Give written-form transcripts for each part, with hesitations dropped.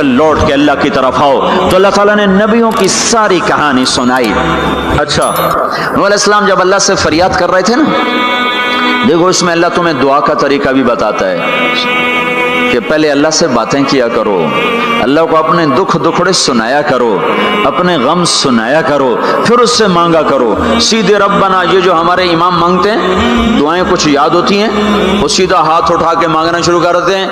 پھر لوٹ کے اللہ کی طرف آؤ. تو اللہ تعالیٰ نے نبیوں کی ساری کہانی سنائی. اچھا نوح علیہ السلام جب اللہ سے فریاد کر رہے تھے نا، دیکھو اس میں اللہ تمہیں دعا کا طریقہ بھی بتاتا ہے کہ پہلے اللہ سے باتیں کیا کرو، اللہ کو اپنے دکھ دکھڑے سنایا کرو، اپنے غم سنایا کرو، پھر اس سے مانگا کرو. سیدھے ربنا یہ جو ہمارے امام مانگتے ہیں دعائیں کچھ یاد ہوتی ہیں، وہ سیدھا ہاتھ اٹھا کے مانگنا شروع کرتے ہیں.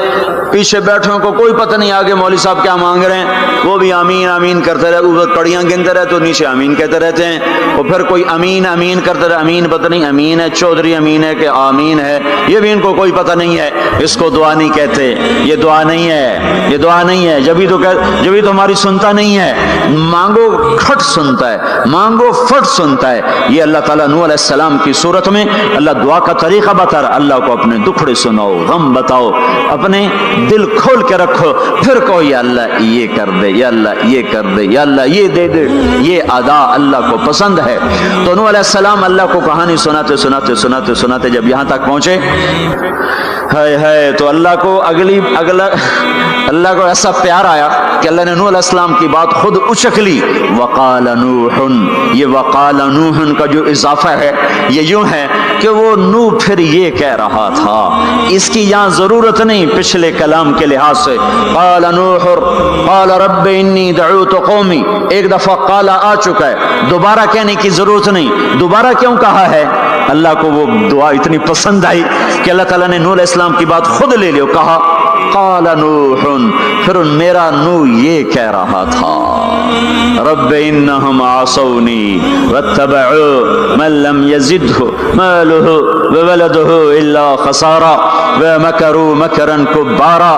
پیچھے بیٹھوں کو کوئی پتہ نہیں آگے مولوی صاحب کیا مانگ رہے ہیں، وہ بھی آمین آمین کرتے رہے، اوپر کڑیاں گنتے رہے تو نیچے آمین کہتے رہتے ہیں. اور پھر کوئی امین امین کرتے رہے، امین پتہ نہیں امین ہے چودھری امین ہے کہ آمین ہے، یہ بھی ان کو کوئی پتہ نہیں ہے. اس کو دعا نہیں کہتے، یہ دعا نہیں ہے، یہ دعا نہیں ہے. جبھی تو ہماری سنتا نہیں ہے. مانگو کھٹ سنتا ہے، مانگو فٹ سنتا ہے. یہ اللہ تعالیٰ نوح علیہ السلام کی صورت میں اللہ دعا کا طریقہ بتا رہا. اللہ کو اپنے دکھڑے سناؤ، غم بتاؤ، اپنے دل کھول کے رکھو، پھر کہو یا اللہ یہ کر دے، یا اللہ یہ کر دے، یا اللہ یہ دے دے. یہ ادا اللہ کو پسند ہے. تو نوح علیہ السلام اللہ کو کہانی سناتے سناتے سناتے سناتے جب یہاں تک پہنچے، ہے تو اللہ کو اللہ کو ایسا پیار آیا کہ اللہ نے نوح علیہ السلام کی بات خود اچک لی. وقال نوح، یہ وقال نوح کا جو اضافہ ہے یہ یوں ہے کہ وہ نوح پھر یہ کہہ رہا تھا، اس کی یہاں ضرورت نہیں پچھلے کلام کے لحاظ سے. قال نوح قال رب انی دعوت قومی، ایک دفعہ قال آ چکا ہے، دوبارہ کہنے کی ضرورت نہیں. دوبارہ کیوں کہا ہے؟ اللہ کو وہ دعا اتنی پسند آئی کہ اللہ تعالیٰ نے نوح علیہ السلام کی بات خود لے لی، کہا قال نوح، پھر میرا نوح یہ کہہ رہا تھا رب انہم عصونی واتبعوا من لم یزدہ مالہ وولدہ الا خسارا ومکروا مکرا کبارا.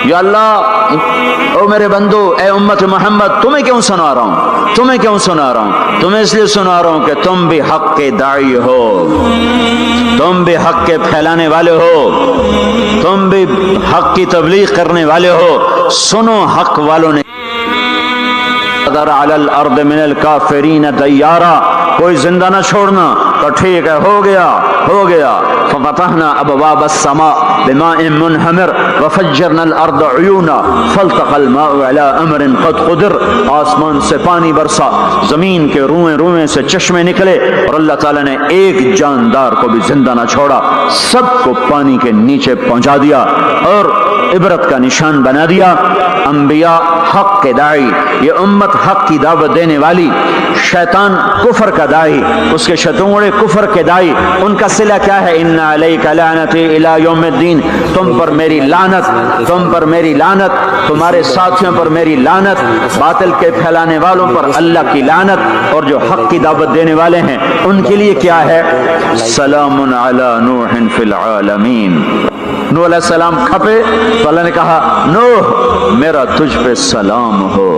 یا اللہ او میرے بندو، اے امت محمد، تمہیں کیوں سنا رہا ہوں؟ تمہیں کیوں سنا رہا ہوں؟ تمہیں اس لیے سنا رہا ہوں کہ تم بھی حق کے داعی ہو، تم بھی حق کے پھیلانے والے ہو، تم بھی حق کی تبلیغ کرنے والے ہو. سنو حق والوں نے علی الارض من الکافرین دیارا، کوئی زندہ نہ چھوڑنا. تو ٹھیک ہے، ہو گیا. ففتحنا ابواب السماء بماء منہمر وفجرنا الارض عیونا فالتقى الماء على امر قد قدر. آسمان سے پانی برسا، زمین کے روئیں روئیں سے چشمے نکلے، اور اللہ تعالیٰ نے ایک جاندار کو بھی زندہ نہ چھوڑا، سب کو پانی کے نیچے پہنچا دیا اور عبرت کا نشان بنا دیا. انبیاء حق کے داعی، یہ امت حق کی دعوت دینے والی، شیطان کفر کا داعی، اس کے شتونڑے کفر کے داعی، ان کا صلہ کیا ہے؟ ان علیک لعنتی الی یوم الدین، تم پر میری لعنت، تم پر میری لعنت، تمہارے ساتھیوں پر میری لعنت، باطل کے پھیلانے والوں پر اللہ کی لعنت، اور جو حق کی دعوت دینے والے ہیں ان کے لیے کیا ہے؟ سلام علی نوح فی العالمین. نوح علیہ السلام کھپے تو اللہ نے کہا نوح میرا تجھ پہ سلام ہو.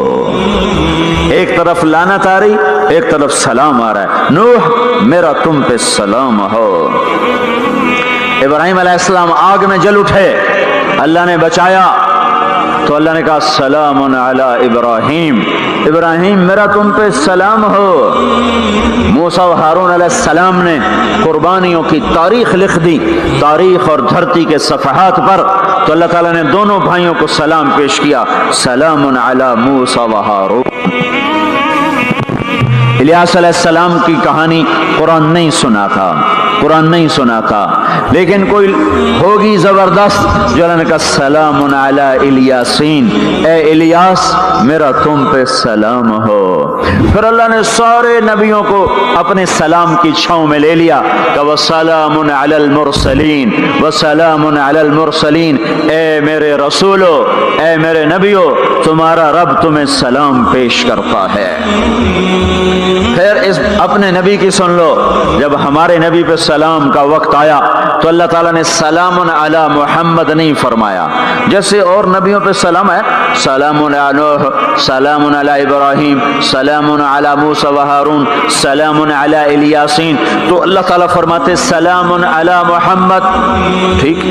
ایک طرف لعنت آ رہی، ایک طرف سلام آ رہا ہے. نوح میرا تم پہ سلام ہو. ابراہیم علیہ السلام آگ میں جل اٹھے، اللہ نے بچایا تو اللہ نے کہا سلام علی ابراہیم، ابراہیم میرا تم پہ سلام ہو. موسیٰ و ہارون علیہ السلام نے قربانیوں کی تاریخ لکھ دی، تاریخ اور دھرتی کے صفحات پر، تو اللہ تعالیٰ نے دونوں بھائیوں کو سلام پیش کیا، سلام علی موسیٰ و ہارون. الیاس علیہ السلام کی کہانی قرآن نہیں سنا تھا، قرآن نہیں سنا تھا، لیکن کوئی ہوگی زبردست جو اللہ نے کہا سلام علی الیاسین، اے الیاس میرا تم پہ سلام ہو. پھر اللہ نے سارے نبیوں کو اپنے سلام کی چھاؤں میں لے لیا کہ وسلام علی المرسلین، وسلام علی المرسلین، اے میرے رسولو، اے میرے نبیو، تمہارا رب تمہیں سلام پیش کرتا ہے. پھر اس اپنے نبی کی سن لو، جب ہمارے نبی پہ سلام کا وقت آیا تو اللہ تعالیٰ نے سلام علی محمد نہیں فرمایا، جیسے اور نبیوں پہ سلام ہے، سلام علی نوح، سلام علی ابراہیم، سلام علی موسیٰ و ہارون، سلام علی الیاسین، تو اللہ تعالیٰ فرماتے سلام علی محمد. ٹھیک،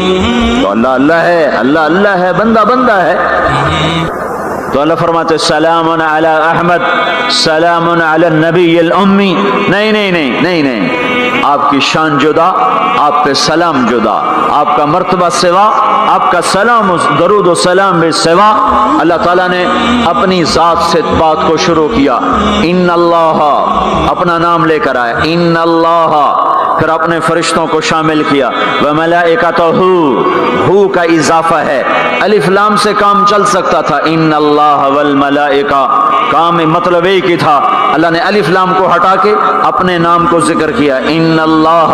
تو اللہ اللہ ہے، اللہ اللہ ہے، بندہ بندہ ہے، تو اللہ فرماتے سلام علی احمد، سلام علی النبی الامی. نہیں نہیں نہیں نہیں نہیں، آپ کی شان جدا، آپ پہ سلام جدا، آپ کا مرتبہ سوا، آپ کا سلام درود و سلام بھی سوا۔ اللہ تعالیٰ نے اپنی ذات سے بات کو شروع کیا، ان اللہ، اپنا نام لے کر آئے، ان اللہ، پھر اپنے فرشتوں کو شامل کیا، وملائکتہ، ہو کا اضافہ ہے، الف لام سے کام چل سکتا تھا، ان اللہ والملائکہ، کام مطلب ایک ہی تھا، اللہ نے الف لام کو ہٹا کے اپنے نام کو ذکر کیا، ان اللہ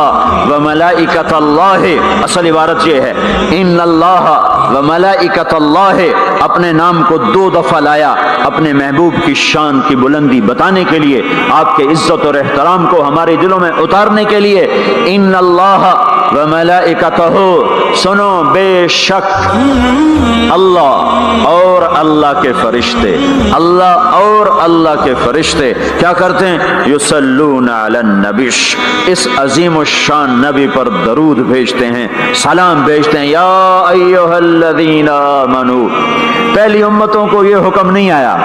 وملائکۃ اللہ، اصل عبارت یہ ہے، ان اللہ وملائکۃ اللہ، اپنے نام کو 2 دفعہ لایا اپنے محبوب کی شان کی بلندی بتانے کے لیے، آپ کے عزت اور احترام کو ہمارے دلوں میں اتارنے کے لیے، ان اللہ وملائکتہ، سنو بے شک اللہ اور اللہ کے فرشتے، اللہ اور اللہ کے فرشتے کیا کرتے ہیں؟ یصلون علی النبی، اس عظیم الشان نبی پر درود بھیجتے ہیں، سلام بھیجتے ہیں، یا ایھا الذین آمنو، پہلی امتوں کو یہ حکم نہیں آیا،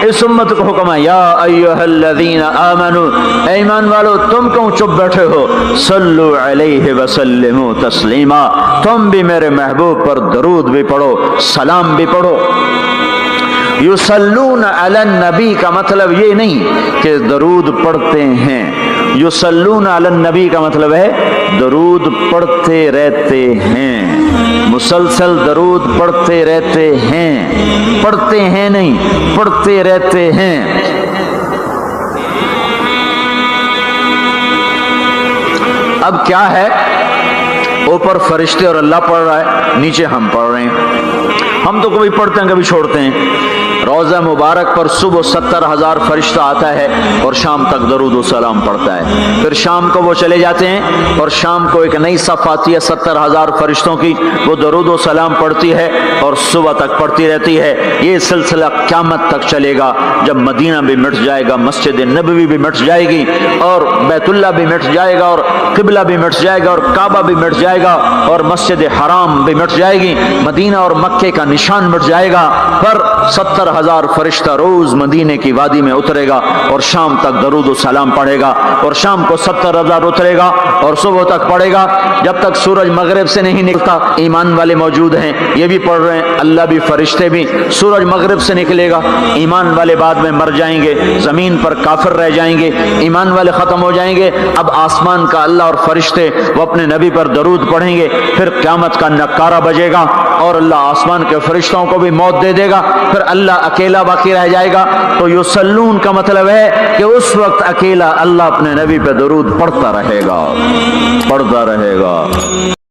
اس امت کو حکم ہے، یا ایھا الذین آمنو، اے ایمان والو تم کیوں چپ بیٹھے ہو، صلو علیہ وسلموا تسلیما، تم بھی میرے محبوب پر درود بھی پڑھو، سلام بھی پڑھو۔ یصلون علی النبی کا مطلب یہ نہیں کہ درود پڑھتے ہیں، یصلون علی النبی کا مطلب ہے درود پڑھتے رہتے ہیں، مسلسل درود پڑھتے رہتے ہیں، پڑھتے ہیں نہیں، پڑھتے رہتے ہیں۔ اب کیا ہے، اوپر فرشتے اور اللہ پڑھ رہا ہے، نیچے ہم پڑھ رہے ہیں، ہم تو کبھی پڑھتے ہیں کبھی چھوڑتے ہیں۔ روزہ مبارک پر صبح 70,000 فرشتہ آتا ہے اور شام تک درود و سلام پڑھتا ہے، پھر شام کو وہ چلے جاتے ہیں اور شام کو ایک نئی صف آتی ہے 70,000 فرشتوں کی، وہ درود و سلام پڑھتی ہے اور صبح تک پڑھتی رہتی ہے۔ یہ سلسلہ قیامت تک چلے گا، جب مدینہ بھی مٹ جائے گا، مسجد نبوی بھی مٹ جائے گی، اور بیت اللہ بھی مٹ جائے گا، اور قبلہ بھی مٹ جائے گا، اور کعبہ بھی مٹ جائے گا، اور مسجد حرام بھی مٹ جائے گی، مدینہ اور مکے کا نشان مٹ جائے گا، پر 70,000 فرشتہ روز مدینے کی وادی میں اترے گا اور شام تک درود و سلام پڑھے گا، اور شام کو 70,000 اترے گا اور صبح تک پڑھے گا، جب تک سورج مغرب سے نہیں نکلتا۔ ایمان والے موجود ہیں، یہ بھی پڑھ رہے ہیں، اللہ بھی فرشتے بھی، سورج مغرب سے نکلے گا، ایمان والے بعد میں مر جائیں گے، زمین پر کافر رہ جائیں گے، ایمان والے ختم ہو جائیں گے، اب آسمان کا اللہ اور فرشتے وہ اپنے نبی پر درود پڑھیں گے، پھر قیامت کا نکارہ بجے گا اور اللہ آسمان کے فرشتوں کو بھی موت دے دے گا، پھر اللہ اکیلا باقی رہ جائے گا۔ تو یصلون کا مطلب ہے کہ اس وقت اکیلا اللہ اپنے نبی پہ درود پڑھتا رہے گا، پڑھتا رہے گا۔